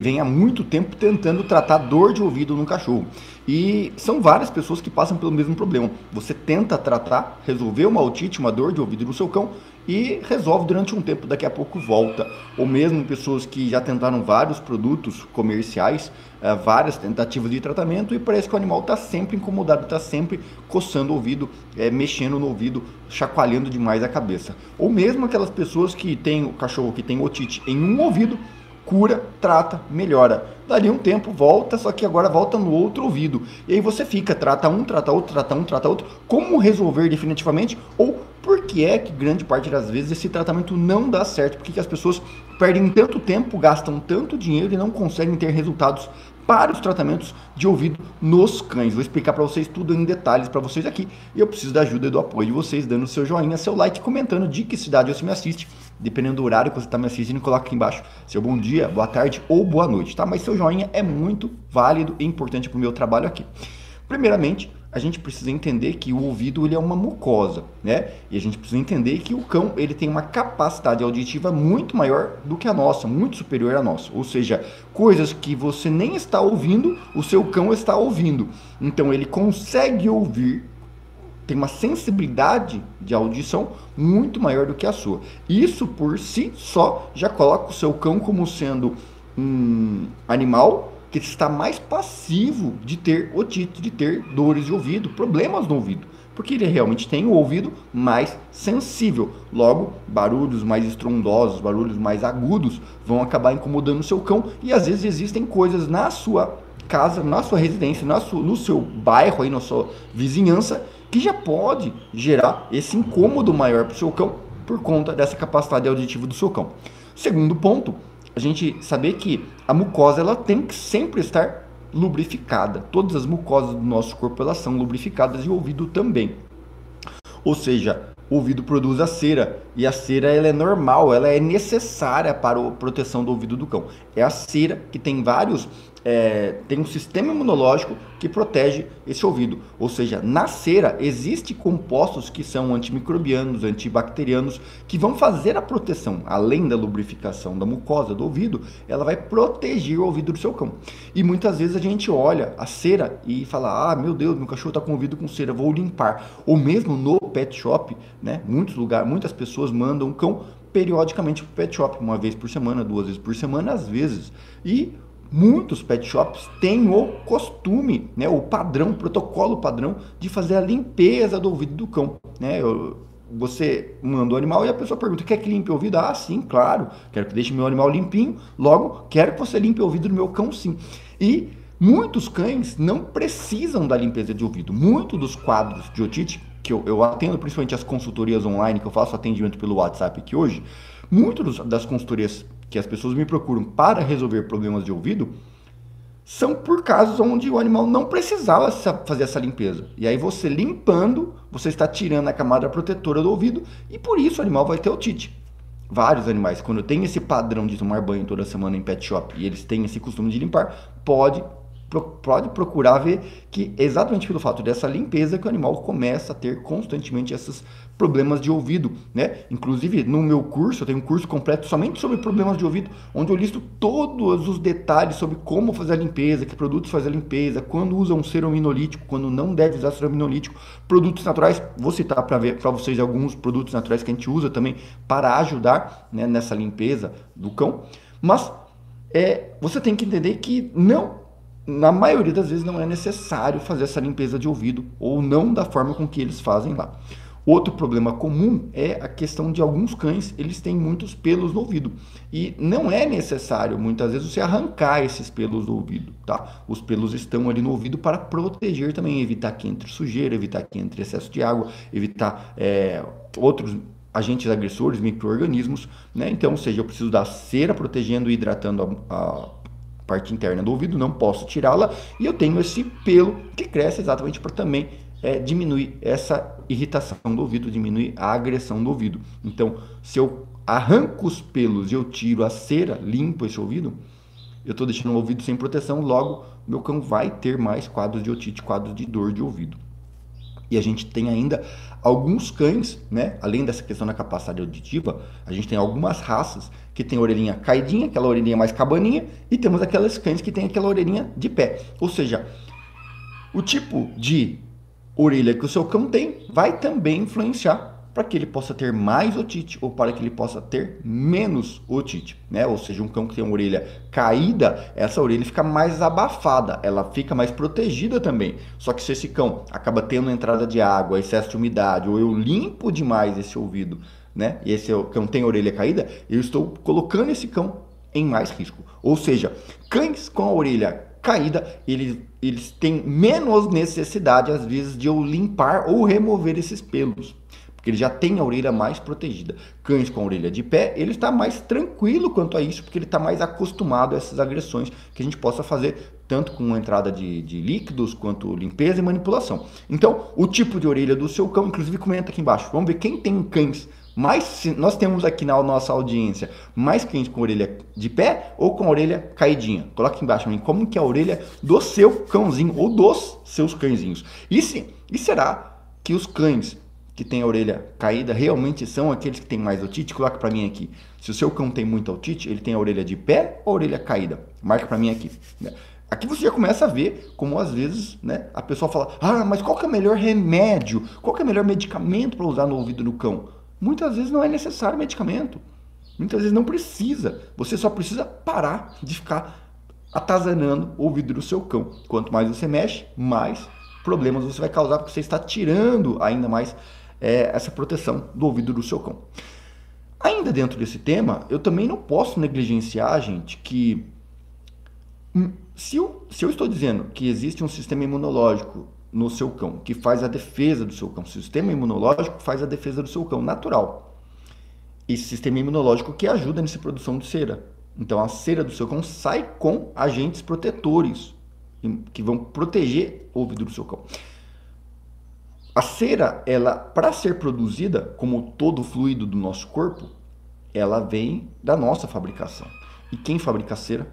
vem há muito tempo tentando tratar dor de ouvido no cachorro. E são várias pessoas que passam pelo mesmo problema. Você tenta tratar, resolver uma otite, uma dor de ouvido no seu cão e resolve durante um tempo, daqui a pouco volta. Ou mesmo pessoas que já tentaram vários produtos comerciais, várias tentativas de tratamento e parece que o animal está sempre incomodado, está sempre coçando o ouvido, mexendo no ouvido, chacoalhando demais a cabeça. Ou mesmo aquelas pessoas que têm o cachorro que tem otite em um ouvido, cura, trata, melhora. Dali um tempo, volta, só que agora volta no outro ouvido. E aí você fica, trata um, trata outro, trata um, trata outro. Como resolver definitivamente? Ou por que é que grande parte das vezes esse tratamento não dá certo? Por que as pessoas perdem tanto tempo, gastam tanto dinheiro e não conseguem ter resultados para os tratamentos de ouvido nos cães? Vou explicar para vocês tudo em detalhes para vocês aqui. E eu preciso da ajuda e do apoio de vocês, dando seu joinha, seu like, comentando de que cidade você me assiste. Dependendo do horário que você está me assistindo, coloca aqui embaixo seu bom dia, boa tarde ou boa noite, tá? Mas seu joinha é muito válido e importante para o meu trabalho aqui. Primeiramente, a gente precisa entender que o ouvido ele é uma mucosa, né? E a gente precisa entender que o cão ele tem uma capacidade auditiva muito maior do que a nossa, muito superior à nossa. Ou seja, coisas que você nem está ouvindo, o seu cão está ouvindo. Então ele consegue ouvir, tem uma sensibilidade de audição muito maior do que a sua. Isso por si só já coloca o seu cão como sendo um animal que está mais passivo de ter otite, de ter dores de ouvido, problemas no ouvido, porque ele realmente tem o ouvido mais sensível. Logo, barulhos mais estrondosos, barulhos mais agudos vão acabar incomodando o seu cão e às vezes existem coisas na sua casa, na sua residência, no seu bairro, aí, na sua vizinhança, que já pode gerar esse incômodo maior para o seu cão por conta dessa capacidade auditiva do seu cão. Segundo ponto, a gente saber que a mucosa ela tem que sempre estar lubrificada. Todas as mucosas do nosso corpo elas são lubrificadas e o ouvido também. Ou seja, o ouvido produz a cera e a cera ela é normal, ela é necessária para a proteção do ouvido do cão. É a cera que tem tem um sistema imunológico que protege esse ouvido. Ou seja, na cera existem compostos que são antimicrobianos, antibacterianos, que vão fazer a proteção. Além da lubrificação da mucosa do ouvido, ela vai proteger o ouvido do seu cão. E muitas vezes a gente olha a cera e fala, ah, meu Deus, meu cachorro está com o ouvido com cera, vou limpar. Ou mesmo no pet shop, né? Muitas pessoas mandam o cão periodicamente para o pet shop, uma vez por semana, 2 vezes por semana, às vezes. E muitos pet shops têm o costume, né, o padrão, o protocolo padrão de fazer a limpeza do ouvido do cão, né? Você manda o animal e a pessoa pergunta, quer que limpe o ouvido? Ah, sim, claro, quero que deixe meu animal limpinho, logo, quero que você limpe o ouvido do meu cão, sim. E muitos cães não precisam da limpeza de ouvido. Muitos dos quadros de otite, que eu atendo, principalmente as consultorias online, que eu faço atendimento pelo WhatsApp aqui hoje, muitas das consultorias que as pessoas me procuram para resolver problemas de ouvido são por casos onde o animal não precisava fazer essa limpeza. E aí você limpando, você está tirando a camada protetora do ouvido e por isso o animal vai ter otite. Vários animais, quando tem esse padrão de tomar banho toda semana em pet shop e eles têm esse costume de limpar, pode procurar ver que exatamente pelo fato dessa limpeza que o animal começa a ter constantemente esses problemas de ouvido, né? Inclusive no meu curso, eu tenho um curso completo somente sobre problemas de ouvido, onde eu listo todos os detalhes sobre como fazer a limpeza, que produtos fazer a limpeza, quando usa um serominolítico, quando não deve usar serominolítico, produtos naturais, vou citar para vocês alguns produtos naturais que a gente usa também para ajudar, né, nessa limpeza do cão, mas você tem que entender que na maioria das vezes não é necessário fazer essa limpeza de ouvido ou não da forma com que eles fazem lá. Outro problema comum é a questão de alguns cães, eles têm muitos pelos no ouvido e não é necessário muitas vezes você arrancar esses pelos do ouvido, tá? Os pelos estão ali no ouvido para proteger também, evitar que entre sujeira, evitar que entre excesso de água, evitar outros agentes agressores, micro-organismos, né? Então, ou seja, eu preciso da cera protegendo e hidratando a parte interna do ouvido, não posso tirá-la, e eu tenho esse pelo que cresce exatamente para também diminuir essa irritação do ouvido, diminuir a agressão do ouvido. Então, se eu arranco os pelos e eu tiro a cera, limpo esse ouvido, eu estou deixando o ouvido sem proteção, logo meu cão vai ter mais quadros de otite, quadros de dor de ouvido. E a gente tem ainda alguns cães, né? Além dessa questão da capacidade auditiva, a gente tem algumas raças que tem a orelhinha caidinha, aquela orelhinha mais cabaninha, e temos aquelas cães que tem aquela orelhinha de pé. Ou seja, o tipo de orelha que o seu cão tem vai também influenciar para que ele possa ter mais otite ou para que ele possa ter menos otite, né? Ou seja, um cão que tem uma orelha caída, essa orelha fica mais abafada, ela fica mais protegida também. Só que se esse cão acaba tendo entrada de água, excesso de umidade, ou eu limpo demais esse ouvido, né? E esse cão tem a orelha caída, eu estou colocando esse cão em mais risco. Ou seja, cães com a orelha caída, eles têm menos necessidade, às vezes, de eu limpar ou remover esses pelos, porque ele já tem a orelha mais protegida. Cães com a orelha de pé, ele está mais tranquilo quanto a isso, porque ele está mais acostumado a essas agressões que a gente possa fazer, tanto com entrada de líquidos, quanto limpeza e manipulação. Então, o tipo de orelha do seu cão, inclusive comenta aqui embaixo. Vamos ver quem tem cães. Mas nós temos aqui na nossa audiência mais cães com orelha de pé ou com a orelha caidinha. Coloca aqui embaixo para mim como que é a orelha do seu cãozinho ou dos seus cãezinhos. E será que os cães que têm a orelha caída realmente são aqueles que têm mais otite? Coloca para mim aqui. Se o seu cão tem muita otite, ele tem a orelha de pé ou a orelha caída? Marca para mim aqui. Aqui você já começa a ver como às vezes, né, a pessoa fala: mas qual que é o melhor remédio? Qual que é o melhor medicamento para usar no ouvido do cão? Muitas vezes não é necessário medicamento. Muitas vezes não precisa. Você só precisa parar de ficar atazanando o ouvido do seu cão. Quanto mais você mexe, mais problemas você vai causar, porque você está tirando ainda mais essa proteção do ouvido do seu cão. Ainda dentro desse tema, eu também não posso negligenciar, gente, que se eu estou dizendo que existe um sistema imunológico no seu cão, que faz a defesa do seu cão. O sistema imunológico faz a defesa do seu cão, natural. Esse sistema imunológico que ajuda nessa produção de cera. Então, a cera do seu cão sai com agentes protetores, que vão proteger o ouvido do seu cão. A cera, ela, para ser produzida, como todo fluido do nosso corpo, ela vem da nossa fabricação. E quem fabrica a cera?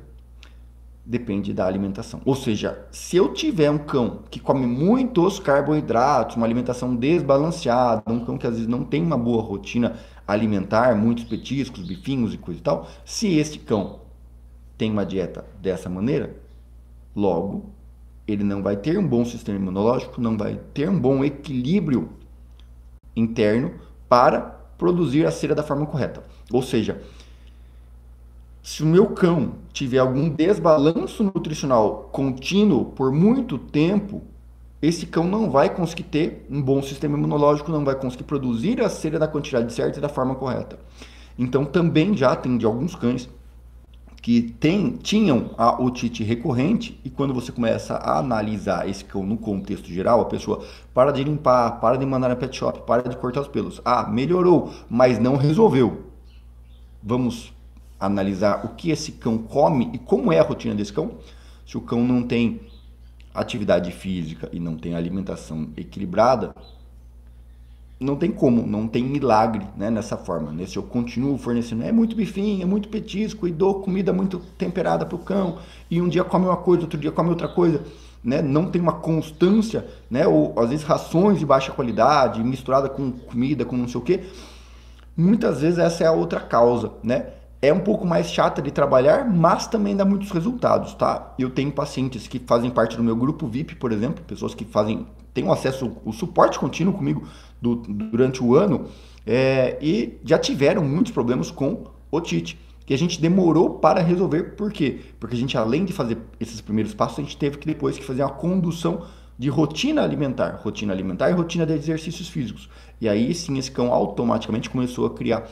Depende da alimentação. Ou seja, se eu tiver um cão que come muitos carboidratos, uma alimentação desbalanceada, um cão que às vezes não tem uma boa rotina alimentar, muitos petiscos, bifinhos e coisa e tal, se este cão tem uma dieta dessa maneira, logo ele não vai ter um bom sistema imunológico, não vai ter um bom equilíbrio interno para produzir a cera da forma correta. Ou seja, se o meu cão tiver algum desbalanço nutricional contínuo por muito tempo, esse cão não vai conseguir ter um bom sistema imunológico, não vai conseguir produzir a cera da quantidade certa e da forma correta. Então, também já tem de alguns cães que tinham a otite recorrente, e quando você começa a analisar esse cão no contexto geral, a pessoa para de limpar, para de mandar na pet shop, para de cortar os pelos. Melhorou, mas não resolveu. Vamos analisar o que esse cão come e como é a rotina desse cão. Se o cão não tem atividade física e não tem alimentação equilibrada, não tem como, não tem milagre, né, nessa forma. Se eu continuo fornecendo, é muito bifinho, é muito petisco e dou comida muito temperada para o cão, e um dia come uma coisa, outro dia come outra coisa, né, não tem uma constância, né, ou às vezes rações de baixa qualidade, misturada com comida, com não sei o que, muitas vezes essa é a outra causa, né? É um pouco mais chata de trabalhar, mas também dá muitos resultados, tá? Eu tenho pacientes que fazem parte do meu grupo VIP, por exemplo, pessoas que têm um acesso, o suporte contínuo comigo durante o ano, e já tiveram muitos problemas com otite, que a gente demorou para resolver. Por quê? Porque a gente, além de fazer esses primeiros passos, a gente teve que depois fazer uma condução de rotina alimentar e rotina de exercícios físicos. E aí sim esse cão automaticamente começou a criar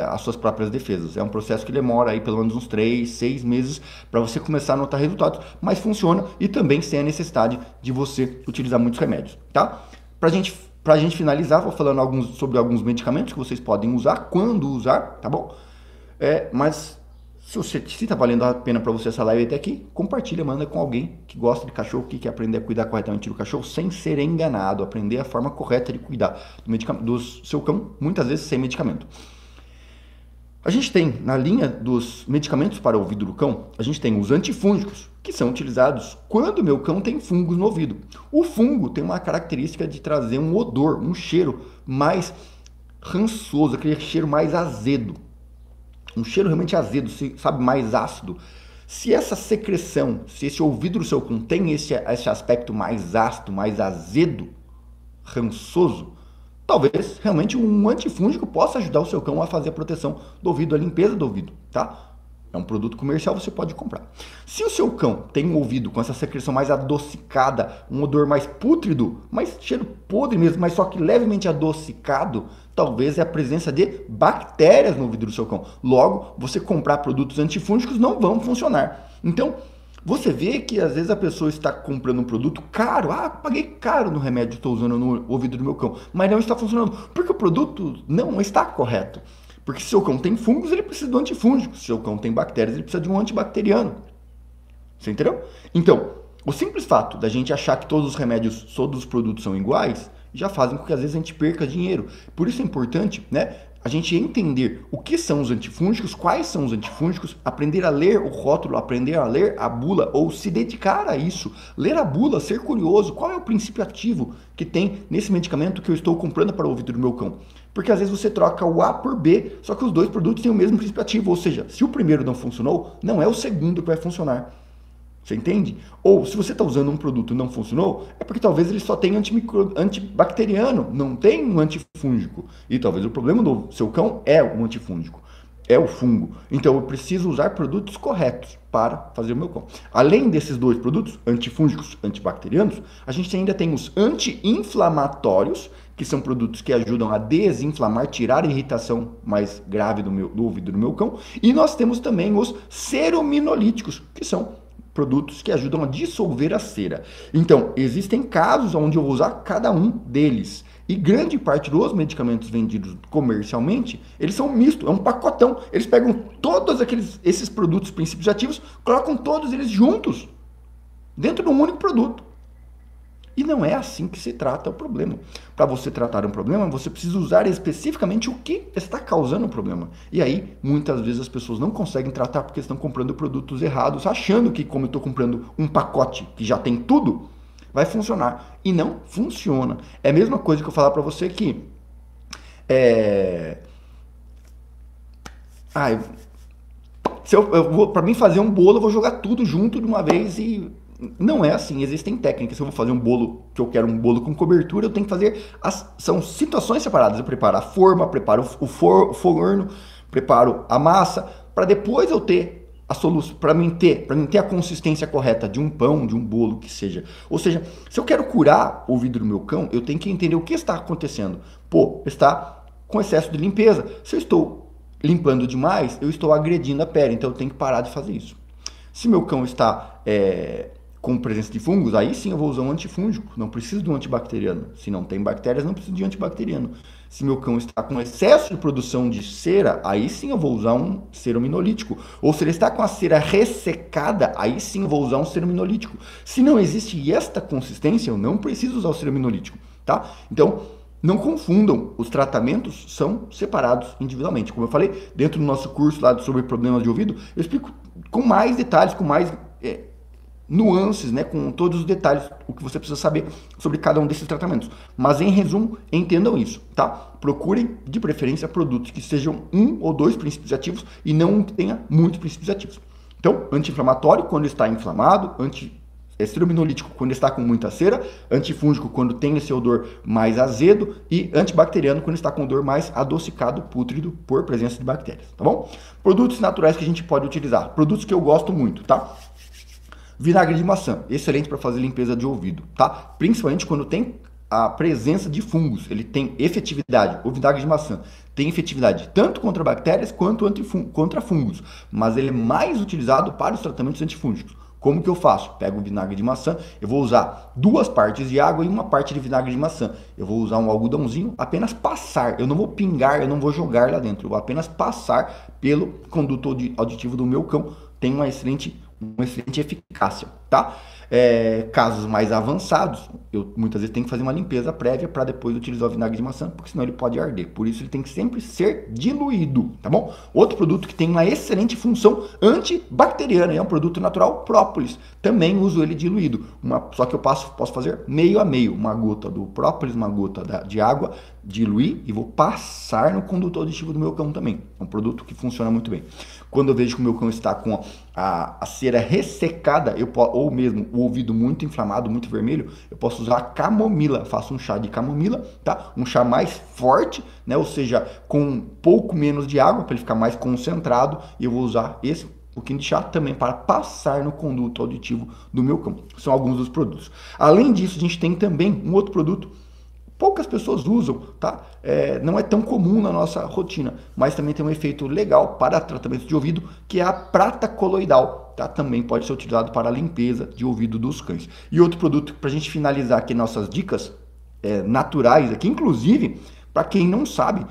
as suas próprias defesas. É um processo que demora aí pelo menos uns 3, 6 meses para você começar a notar resultados, mas funciona, e também sem a necessidade de você utilizar muitos remédios, tá? Pra gente finalizar, vou falando sobre alguns medicamentos que vocês podem usar, quando usar, tá bom? Mas se está valendo a pena para você essa live até aqui, compartilha, manda com alguém que gosta de cachorro, que quer aprender a cuidar corretamente do cachorro sem ser enganado, aprender a forma correta de cuidar do seu cão, muitas vezes sem medicamento. A gente tem, na linha dos medicamentos para o ouvido do cão, a gente tem os antifúngicos, que são utilizados quando o meu cão tem fungos no ouvido. O fungo tem uma característica de trazer um odor, um cheiro mais rançoso, aquele cheiro mais azedo. Um cheiro realmente azedo, sabe, mais ácido. Se essa secreção, se esse ouvido do seu cão tem esse aspecto mais ácido, mais azedo, rançoso, talvez realmente um antifúngico possa ajudar o seu cão a fazer a proteção do ouvido, a limpeza do ouvido, tá? É um produto comercial, você pode comprar. Se o seu cão tem um ouvido com essa secreção mais adocicada, um odor mais pútrido, mais cheiro podre mesmo, mas só que levemente adocicado, talvez é a presença de bactérias no ouvido do seu cão. Logo, você comprar produtos antifúngicos não vão funcionar. Então, você vê que às vezes a pessoa está comprando um produto caro, paguei caro no remédio que estou usando no ouvido do meu cão, mas não está funcionando, porque o produto não está correto. Porque se o seu cão tem fungos, ele precisa de um antifúngico. Se o seu cão tem bactérias, ele precisa de um antibacteriano. Você entendeu? Então, o simples fato da gente achar que todos os remédios, todos os produtos são iguais, já fazem com que às vezes a gente perca dinheiro. Por isso é importante, né, a gente entender o que são os antifúngicos, quais são os antifúngicos, aprender a ler o rótulo, aprender a ler a bula ou se dedicar a isso. Ler a bula, ser curioso, qual é o princípio ativo que tem nesse medicamento que eu estou comprando para o ouvido do meu cão. Porque às vezes você troca o A por B, só que os dois produtos têm o mesmo princípio ativo, ou seja, se o primeiro não funcionou, não é o segundo que vai funcionar. Você entende? Ou se você está usando um produto e não funcionou, é porque talvez ele só tenha antibacteriano, não tem um antifúngico. E talvez o problema do seu cão é o antifúngico, é o fungo. Então eu preciso usar produtos corretos para fazer o meu cão. Além desses dois produtos, antifúngicos, antibacterianos, a gente ainda tem os anti-inflamatórios, que são produtos que ajudam a desinflamar, tirar a irritação mais grave do ouvido do meu cão. E nós temos também os cerominolíticos, que são produtos que ajudam a dissolver a cera. Então, existem casos onde eu vou usar cada um deles. E grande parte dos medicamentos vendidos comercialmente, eles são mistos, é um pacotão. Eles pegam todos esses produtos princípios ativos, colocam todos eles juntos, dentro de um único produto. E não é assim que se trata o problema. Para você tratar um problema, você precisa usar especificamente o que está causando o problema. E aí, muitas vezes as pessoas não conseguem tratar porque estão comprando produtos errados, achando que como eu estou comprando um pacote que já tem tudo, vai funcionar. E não funciona. É a mesma coisa que eu falar para você que... para mim fazer um bolo, eu vou jogar tudo junto de uma vez e... Não é assim, existem técnicas. Se eu vou fazer um bolo, que eu quero um bolo com cobertura, eu tenho que fazer, são situações separadas. Eu preparo a forma, preparo o forno, preparo a massa, para depois eu ter a solução, para mim ter a consistência correta de um pão, de um bolo, que seja. Ou seja, se eu quero curar o ouvido do meu cão, eu tenho que entender o que está acontecendo. Está com excesso de limpeza. Se eu estou limpando demais, eu estou agredindo a pele, então eu tenho que parar de fazer isso. Se meu cão está... com presença de fungos, aí sim eu vou usar um antifúngico, não preciso de um antibacteriano. Se não tem bactérias, não preciso de antibacteriano. Se meu cão está com excesso de produção de cera, aí sim eu vou usar um cerominolítico. Ou se ele está com a cera ressecada, aí sim eu vou usar um cerominolítico. Se não existe esta consistência, eu não preciso usar o cerominolítico, tá? Então, não confundam, os tratamentos são separados individualmente. Como eu falei, dentro do nosso curso lá sobre problemas de ouvido, eu explico com mais detalhes, com mais... nuances, né, com todos os detalhes, o que você precisa saber sobre cada um desses tratamentos. Mas em resumo, entendam isso, tá? Procurem, de preferência, produtos que sejam um ou dois princípios ativos e não um que tenha muitos princípios ativos. Então, anti-inflamatório quando está inflamado, cerominolítico quando está com muita cera, antifúngico quando tem esse odor mais azedo e antibacteriano quando está com odor mais adocicado, pútrido, por presença de bactérias, tá bom? Produtos naturais que a gente pode utilizar, produtos que eu gosto muito, tá? Vinagre de maçã, excelente para fazer limpeza de ouvido, tá? Principalmente quando tem a presença de fungos, ele tem efetividade. O vinagre de maçã tem efetividade tanto contra bactérias quanto contra fungos, mas ele é mais utilizado para os tratamentos antifúngicos. Como que eu faço? Pego o vinagre de maçã, eu vou usar 2 partes de água e 1 parte de vinagre de maçã. Eu vou usar um algodãozinho, apenas passar, eu não vou pingar, eu não vou jogar lá dentro, eu vou apenas passar pelo conduto auditivo do meu cão. Tem uma excelente eficácia, tá? Casos mais avançados, eu muitas vezes tenho que fazer uma limpeza prévia para depois utilizar o vinagre de maçã, porque senão ele pode arder. Por isso ele tem que sempre ser diluído, tá bom? Outro produto que tem uma excelente função antibacteriana, é um produto natural, própolis. Também uso ele diluído, só que eu posso fazer meio a meio, uma gota do própolis, uma gota de água, diluir e vou passar no condutor auditivo do meu cão também. É um produto que funciona muito bem. Quando eu vejo que o meu cão está com a cera ressecada, ou mesmo o ouvido muito inflamado, muito vermelho, eu posso usar a camomila. Faço um chá de camomila, tá? Um chá mais forte, né? Ou seja, com um pouco menos de água, para ele ficar mais concentrado. E eu vou usar esse pouquinho de chá também para passar no conduto auditivo do meu cão. São alguns dos produtos. Além disso, a gente tem também um outro produto, poucas pessoas usam, tá? Não é tão comum na nossa rotina, mas também tem um efeito legal para tratamento de ouvido, que é a prata coloidal, tá? Também pode ser utilizado para a limpeza de ouvido dos cães. E outro produto, para a gente finalizar aqui nossas dicas naturais, aqui, inclusive, para quem não sabe,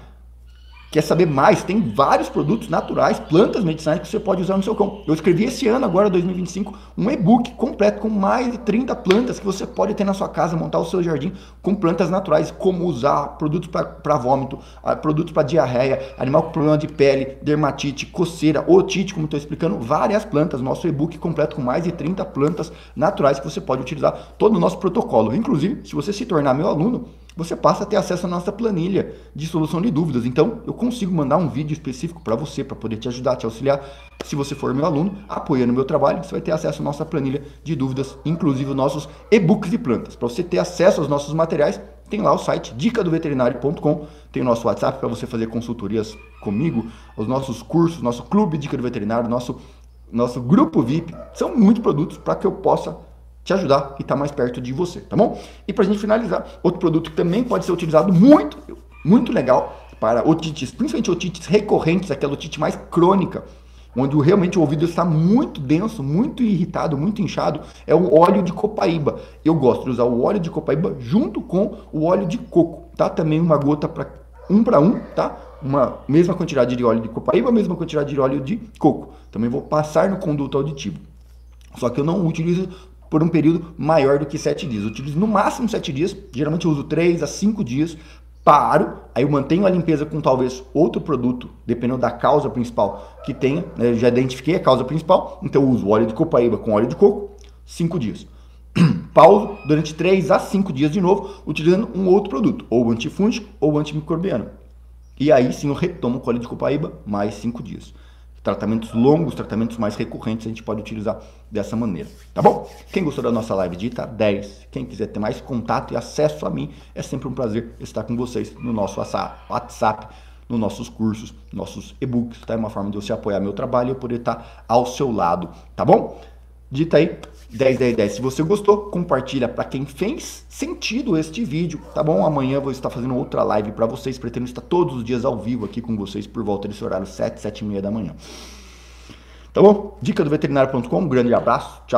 quer saber mais, tem vários produtos naturais, plantas medicinais que você pode usar no seu cão. Eu escrevi esse ano, agora 2025, um e-book completo com mais de 30 plantas que você pode ter na sua casa, montar o seu jardim com plantas naturais, como usar, produtos para vômito, produtos para diarreia, animal com problema de pele, dermatite, coceira, otite, como estou explicando, várias plantas. Nosso e-book completo com mais de 30 plantas naturais que você pode utilizar, todo o nosso protocolo. Inclusive, se você se tornar meu aluno, você passa a ter acesso à nossa planilha de solução de dúvidas. Então, eu consigo mandar um vídeo específico para você, para poder te ajudar, te auxiliar. Se você for meu aluno, apoiando o meu trabalho, você vai ter acesso à nossa planilha de dúvidas, inclusive os nossos e-books de plantas. Para você ter acesso aos nossos materiais, tem lá o site dicadoveterinário.com, tem o nosso WhatsApp para você fazer consultorias comigo, os nossos cursos, nosso clube Dica do Veterinário, nosso grupo VIP. São muitos produtos para que eu possa te ajudar e estar mais perto de você, tá bom? E para a gente finalizar, outro produto que também pode ser utilizado muito, muito legal para otites, principalmente otites recorrentes, aquela otite mais crônica, onde realmente o ouvido está muito denso, muito irritado, muito inchado, é o óleo de copaíba. Eu gosto de usar o óleo de copaíba junto com o óleo de coco, tá? Também uma gota para um, tá? Uma mesma quantidade de óleo de copaíba, mesma quantidade de óleo de coco. Também vou passar no conduto auditivo. Só que eu não utilizo por um período maior do que 7 dias. Eu utilizo no máximo 7 dias, geralmente eu uso 3 a 5 dias, paro, aí eu mantenho a limpeza com talvez outro produto, dependendo da causa principal que tenha, né? Eu já identifiquei a causa principal, então eu uso óleo de copaíba com óleo de coco, 5 dias. Pauso durante 3 a 5 dias de novo, utilizando um outro produto, ou antifúngico ou antimicrobiano. E aí sim eu retomo com óleo de copaíba mais 5 dias. Tratamentos longos, tratamentos mais recorrentes, a gente pode utilizar dessa maneira, tá bom? Quem gostou da nossa live, digita 10. Quem quiser ter mais contato e acesso a mim, é sempre um prazer estar com vocês no nosso WhatsApp, nos nossos cursos, nossos e-books, tá? É uma forma de você apoiar meu trabalho e eu poder estar ao seu lado, tá bom? Digita aí 10, 10, 10. Se você gostou, compartilha para quem fez sentido este vídeo, tá bom? Amanhã eu vou estar fazendo outra live para vocês, pretendo estar todos os dias ao vivo aqui com vocês por volta desse horário, 7, 7 e meia da manhã. Tá bom? Dica do veterinário.com, um grande abraço, tchau.